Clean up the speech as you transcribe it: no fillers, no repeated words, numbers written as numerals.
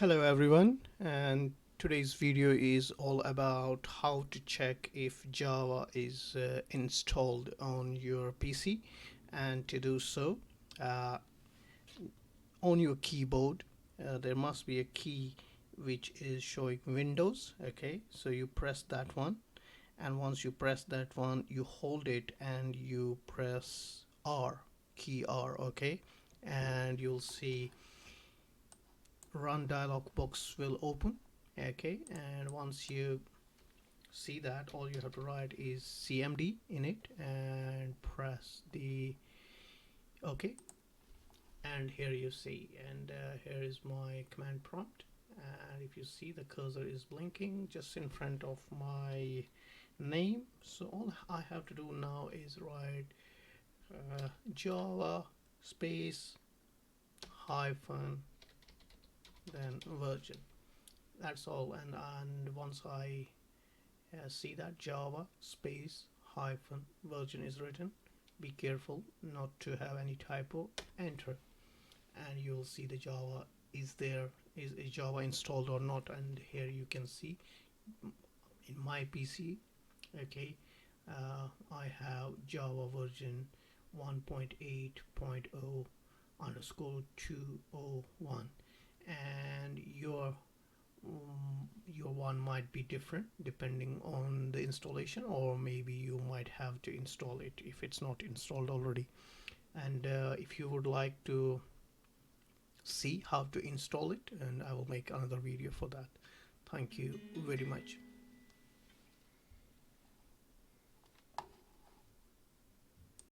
Hello everyone, and today's video is all about how to check if Java is installed on your PC. And to do so, uh, on your keyboard there must be a key which is showing Windows. Okay, so you press that one, and once you press that one you hold it and you press R, key R. Okay, and you'll see run dialog box will open. Okay, and once you see that, all you have to write is cmd in it and press the OK. And here you see, and here is my command prompt, and if you see, the cursor is blinking just in front of my name. So all I have to do now is write java space hyphen then version. That's all. And once I see that java space hyphen version is written, be careful not to have any typo, enter, and you'll see the java is there, is java installed or not. And here you can see in my pc. Okay, I have java version 1.8.0 underscore 201, and your one might be different depending on the installation, or maybe you might have to install it if it's not installed already. And if you would like to see how to install it, and I will make another video for that. Thank you very much.